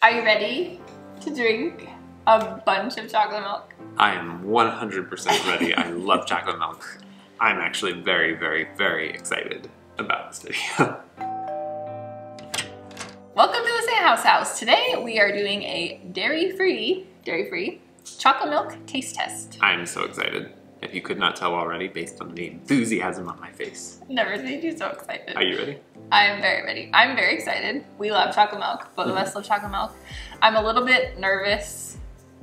Are you ready to drink a bunch of chocolate milk? I am 100% ready. I love chocolate milk. I'm actually very, very, very excited about this video. Welcome to the Sand House. Today we are doing a dairy-free chocolate milk taste test. I'm so excited. If you could not tell already based on the enthusiasm on my face. Never seen you so excited. Are you ready? I am very ready. I'm very excited. We love chocolate milk. Both of us love chocolate milk. I'm a little bit nervous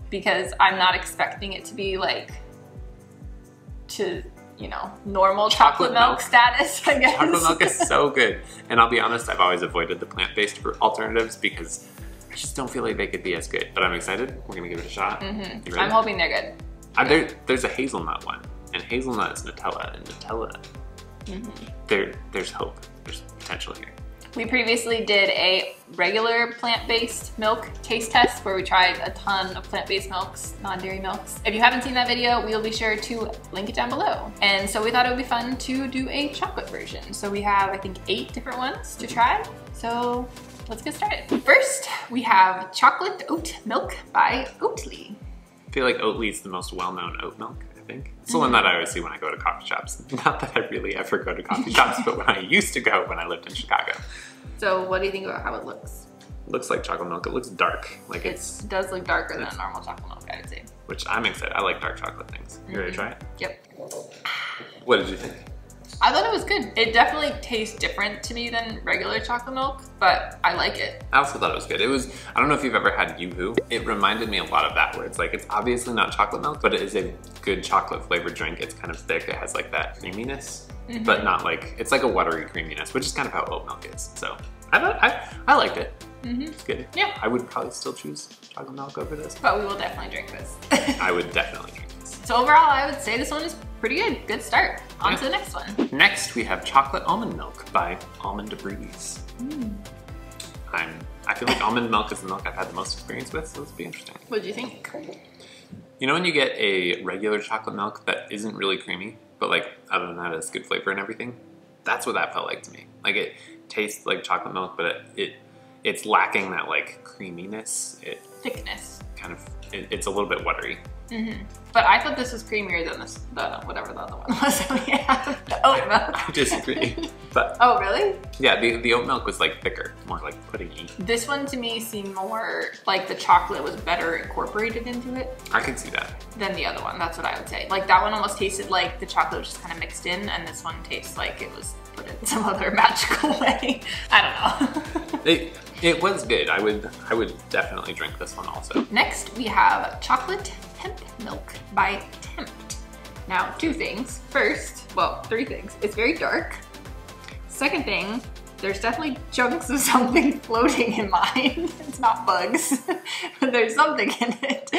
because I'm not expecting it to be like normal chocolate milk status, I guess. Chocolate milk is so good. And I'll be honest, I've always avoided the plant-based alternatives because I just don't feel like they could be as good. But I'm excited. We're gonna give it a shot. You ready? I'm hoping they're good. There's a hazelnut one, and hazelnut is Nutella, and Nutella, there's hope. There's potential here. We previously did a regular plant-based milk taste test where we tried a ton of plant-based milks, non-dairy milks. If you haven't seen that video, we'll be sure to link it down below. And so we thought it would be fun to do a chocolate version. So we have, I think, 8 different ones to try. So let's get started. First, we have chocolate oat milk by Oatly. I feel like Oatly is the most well-known oat milk, I think. It's the one that I always see when I go to coffee shops. Not that I really ever go to coffee shops, but when I used to go when I lived in Chicago. So what do you think about how it looks? It looks like chocolate milk. It looks dark. Like it does look darker than normal chocolate milk, I would say. Which I'm excited. I like dark chocolate things. You ready to try it? Yep. What did you think? I thought it was good. It definitely tastes different to me than regular chocolate milk, but I like it. I also thought it was good. I don't know if you've ever had Yoo-hoo. It reminded me a lot of that, where it's like, it's obviously not chocolate milk, but it is a good chocolate flavored drink. It's kind of thick. It has like that creaminess, but not like, it's like a watery creaminess, which is kind of how oat milk is. So I liked it. It's good. Yeah. I would probably still choose chocolate milk over this. But we will definitely drink this. I would definitely drink this. So overall, I would say this one is pretty good. Good start. On to the next one. Next, we have chocolate almond milk by Almond Breeze. I feel like almond milk is the milk I've had the most experience with, so this will be interesting. What did you think? You know when you get a regular chocolate milk that isn't really creamy, but like other than that it's good flavor and everything? That's what that felt like to me. Like it tastes like chocolate milk, but it's lacking that like creaminess. Thickness. Kind of, it's a little bit watery. But I thought this was creamier than whatever the other one was that we have, the oat milk. I disagree. But oh, really? Yeah, the oat milk was like thicker, more like puddingy. This one to me seemed more like the chocolate was better incorporated into it. I can see that. Than the other one, that's what I would say. Like that one almost tasted like the chocolate was just kind of mixed in, and this one tastes like it was put in some other magical way. I don't know. It was good. I would definitely drink this one also. Next, we have chocolate hemp milk by Tempt. Now, 2 things. First, well, 3 things. It's very dark. Second thing, there's definitely chunks of something floating in mine. It's not bugs, but there's something in it.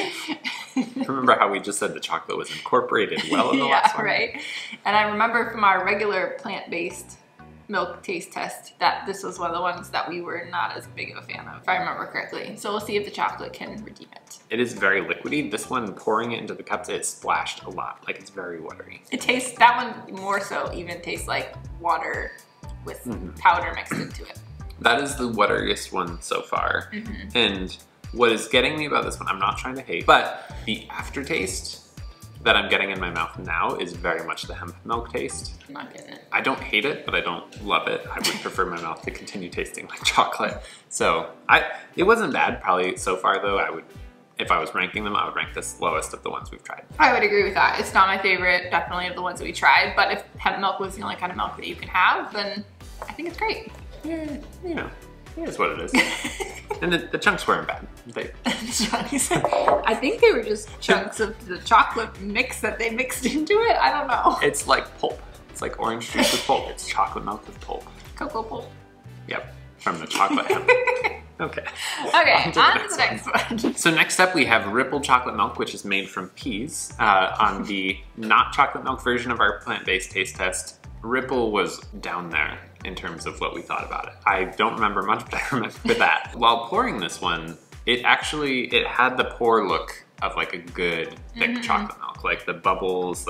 Remember how we just said the chocolate was incorporated well in the last one? Yeah, right. And I remember from our regular plant-based milk taste test that this was one of the ones that we were not as big of a fan of, if I remember correctly. So we'll see if the chocolate can redeem it. It is very liquidy. This one, pouring it into the cups, it splashed a lot. Like it's very watery. It tastes, that one more so even tastes like water with powder mixed into it. That is the wateriest one so far. And what is getting me about this one, I'm not trying to hate, but the aftertaste that I'm getting in my mouth now is very much the hemp milk taste. I'm not getting it. I don't hate it, but I don't love it. I would prefer my mouth to continue tasting like chocolate. So it wasn't bad probably so far though. If I was ranking them, I would rank this lowest of the ones we've tried. I would agree with that. It's not my favorite, definitely, of the ones that we tried, but if hemp milk was the only kind of milk that you can have, then I think it's great. Yeah, you know, it is what it is. And the chunks weren't bad. I think they were just chunks of the chocolate mix that they mixed into it. I don't know. It's like pulp. It's like orange juice with pulp. It's chocolate milk with pulp. Cocoa pulp. Yep, from the chocolate hemp. Okay. Okay, on to the next one. So next up we have Ripple chocolate milk, which is made from peas. On the not chocolate milk version of our plant-based taste test, Ripple was down there in terms of what we thought about it. I don't remember much, but I remember that. While pouring this one, it had the pour look of like a good thick chocolate milk. Like the bubbles,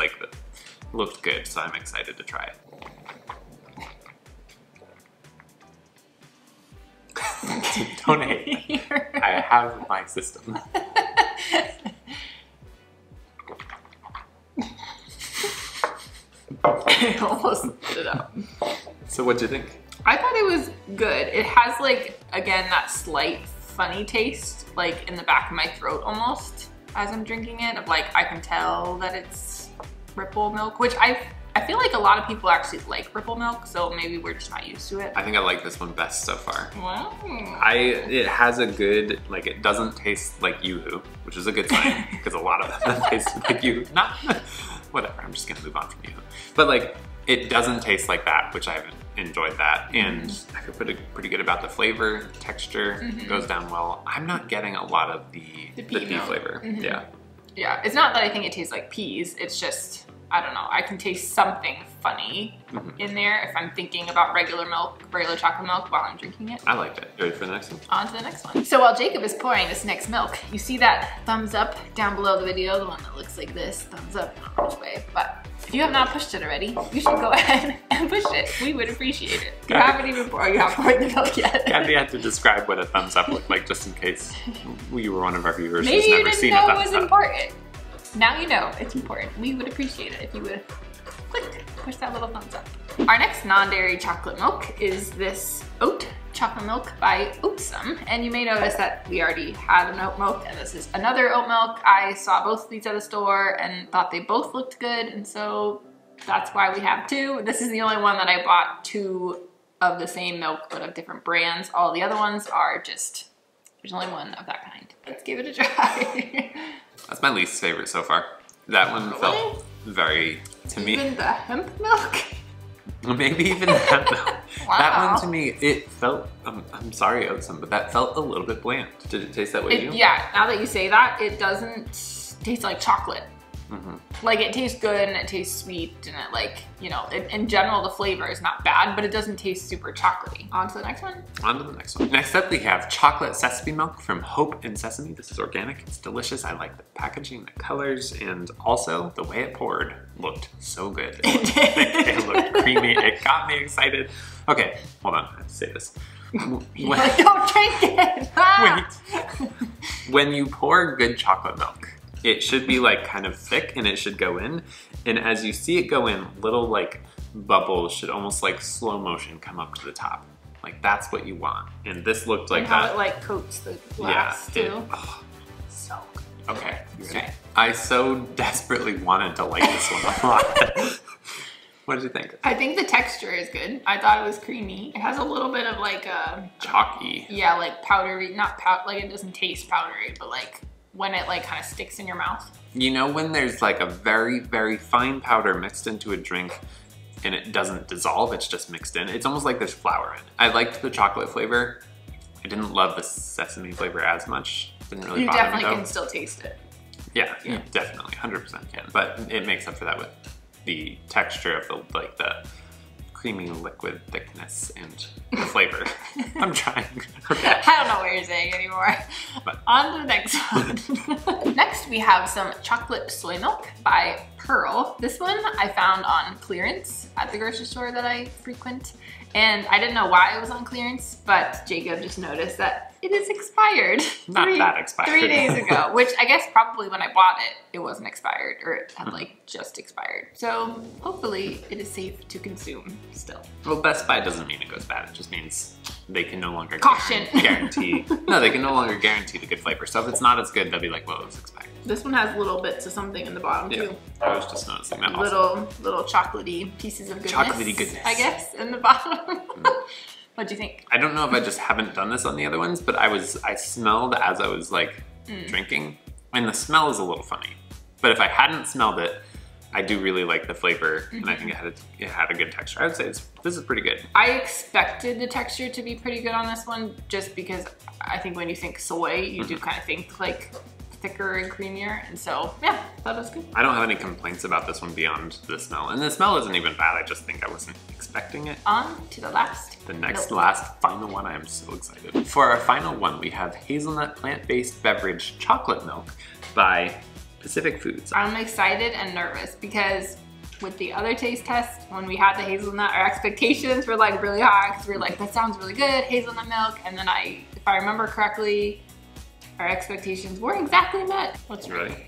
looked good, so I'm excited to try it. Don't hate. I have my system. I almost spit it out. So what'd you think? I thought it was good. It has like, again, that slight funny taste, like in the back of my throat almost as I'm drinking it, of like, I can tell that it's Ripple milk, which I feel like a lot of people actually like Ripple milk, so maybe we're just not used to it. I think I like this one best so far. Wow. It has a good, like, it doesn't taste like Yoo-hoo, which is a good sign, because a lot of them taste like Yoo-hoo. Not, whatever, I'm just gonna move on from Yoo-hoo. But like, it doesn't taste like that, which I've enjoyed that. And I feel pretty good about the flavor, the texture, goes down well. I'm not getting a lot of the pea flavor. Yeah. Yeah, it's not that I think it tastes like peas, it's just, I don't know, I can taste something funny in there if I'm thinking about regular milk, regular chocolate milk while I'm drinking it. I liked it. You ready for the next one? On to the next one. So while Jacob is pouring this next milk, you see that thumbs up down below the video, the one that looks like this, thumbs up, I don't know which way, but if you have not pushed it already, you should go ahead and push it. We would appreciate it. You haven't even poured, you haven't poured the milk yet. Gabby had to describe what a thumbs up looked like just in case you were one of our viewers Maybe who's never seen a thumbs up. Maybe you didn't know it was important. Now you know it's important. We would appreciate it if you would click, push that little thumbs up. Our next non-dairy chocolate milk is this oat chocolate milk by Oatsome. And you may notice that we already had an oat milk and this is another oat milk. I saw both of these at the store and thought they both looked good. And so that's why we have two. This is the only one that I bought two of the same milk, but of different brands. All the other ones are just, there's only one of that kind. Let's give it a try. That's my least favorite so far. That one felt very, to me. Even the hemp milk? Maybe even the hemp milk. Wow. That one to me, it felt, I'm sorry Oatsome, but that felt a little bit bland. Did it taste that way to you? Yeah, now that you say that, it doesn't taste like chocolate. Like it tastes good and it tastes sweet and it like, you know, in general the flavor is not bad, but it doesn't taste super chocolatey. On to the next one. On to the next one. Next up we have chocolate sesame milk from Hope and Sesame. This is organic, it's delicious. I like the packaging, the colors, and also the way it poured looked so good. It looked thick, it looked creamy, it got me excited. Okay, hold on, I have to say this. Don't drink it! Wait. When you pour good chocolate milk, it should be like kind of thick and it should go in. And as you see it go in, little like bubbles should almost like slow motion come up to the top. Like that's what you want. And this looked like that. And how it like coats the glass too. So good. Okay, you ready? I so desperately wanted to like this one a lot. What did you think? I think the texture is good. I thought it was creamy. It has a little bit of like a... chalky. Yeah, like powdery, not like it doesn't taste powdery, but like when it like kind of sticks in your mouth. You know when there's like a very, very fine powder mixed into a drink and it doesn't dissolve, it's just mixed in. It's almost like there's flour in. I liked the chocolate flavor. I didn't love the sesame flavor as much. Didn't really bother me though. You definitely can still taste it. Yeah, you definitely, 100% can. But it makes up for that with the texture of the creamy liquid thickness and the flavor. I'm trying. Okay. I don't know what you're saying anymore. But on to the next one. Next we have some chocolate soy milk by Pearl. This one I found on clearance at the grocery store that I frequent. And I didn't know why it was on clearance, but Jacob just noticed that it is expired. Not that expired. 3 days ago, which I guess probably when I bought it, it wasn't expired or it had like just expired. So hopefully it is safe to consume still. Well, Best Buy doesn't mean it goes bad. It just means they can no longer guarantee. No, they can no longer guarantee the good flavor. So if it's not as good, they'll be like, well, it was expired. This one has little bits of something in the bottom too. I was just noticing that also. Little chocolatey pieces of goodness. Chocolatey goodness. I guess, in the bottom. What'd you think? I don't know if I just haven't done this on the other ones, but I smelled as I was like drinking, and the smell is a little funny. But if I hadn't smelled it, I do really like the flavor, and I think it had a good texture. I would say this is pretty good. I expected the texture to be pretty good on this one, just because I think when you think soy, you do kind of think like thicker and creamier, and so yeah, that was good. I don't have any complaints about this one beyond the smell, and the smell isn't even bad. I just think I wasn't expecting it. On to the last. The next last final one. I am so excited. For our final one, we have hazelnut plant-based beverage chocolate milk by Pacific Foods. I'm excited and nervous because with the other taste tests, when we had the hazelnut, our expectations were like really high because we were like, that sounds really good, hazelnut milk. And then if I remember correctly, our expectations were exactly met. That's right.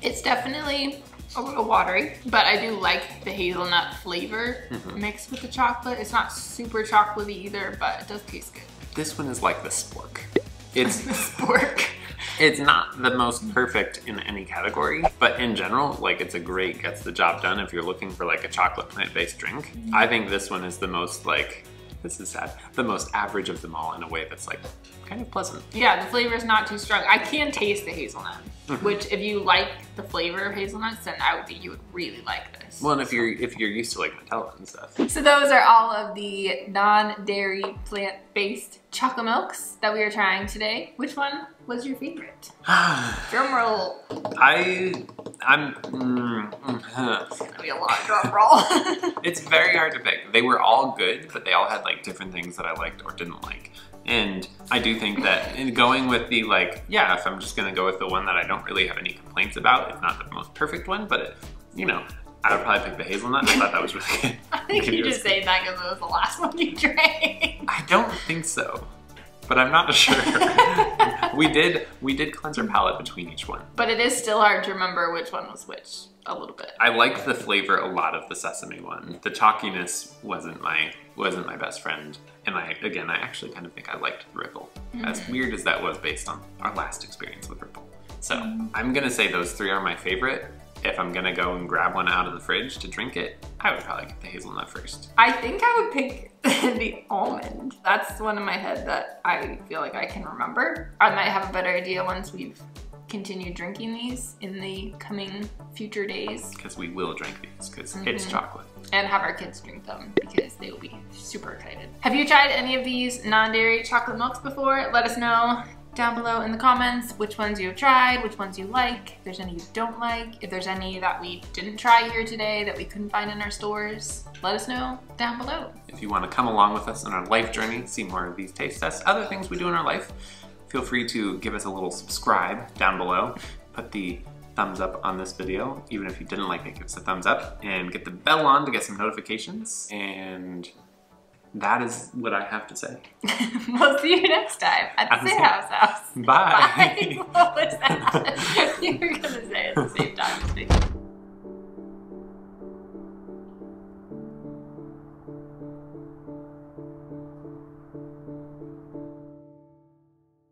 It's definitely a little watery, but I do like the hazelnut flavor mixed with the chocolate. It's not super chocolatey either, but it does taste good. This one is like the spork. It's the spork. It's not the most perfect in any category, but in general, like it's a great, gets the job done if you're looking for like a chocolate plant-based drink. I think this one is the most like, this is sad, the most average of them all in a way that's like kind of pleasant. Yeah, the flavor is not too strong. I can taste the hazelnut, which if you like the flavor of hazelnuts, then I would think you would really like this. Well, and if you're used to like Nutella and stuff. So those are all of the non-dairy plant-based chocolate milks that we are trying today. Which one was your favorite? Drum roll. I'm It's gonna be a lot of drum roll. It's very hard to pick. They were all good, but they all had like different things that I liked or didn't like. And I do think that in going with the like, yeah, if I'm just gonna go with the one that I don't really have any complaints about, it's not the most perfect one, but it, you know, I would probably pick the hazelnut. I thought that was really good. I think you just saying that because it was the last one you drank. I don't think so, but I'm not sure. We did cleanse our palate between each one. But it is still hard to remember which one was which a little bit. I liked the flavor a lot of the sesame one. The chalkiness wasn't my best friend. And I actually kind of think I liked the Ripple. As weird as that was based on our last experience with Ripple. So I'm gonna say those three are my favorite. If I'm gonna go and grab one out of the fridge to drink it, I would probably get the hazelnut first. I think I would pick the almond. That's one in my head that I feel like I can remember. I might have a better idea once we've continued drinking these in the coming future days. Because we will drink these, because it's chocolate. And have our kids drink them because they will be super excited. Have you tried any of these non-dairy chocolate milks before? Let us know down below in the comments which ones you have tried, which ones you like, if there's any you don't like, if there's any that we didn't try here today that we couldn't find in our stores. Let us know down below. If you want to come along with us on our life journey, see more of these taste tests, other things we do in our life, feel free to give us a little subscribe down below. Put the thumbs up on this video. Even if you didn't like it, give us a thumbs up and get the bell on to get some notifications. And that is what I have to say. We'll see you next time at the Say House. Bye. Bye. What was that? You were gonna say it the same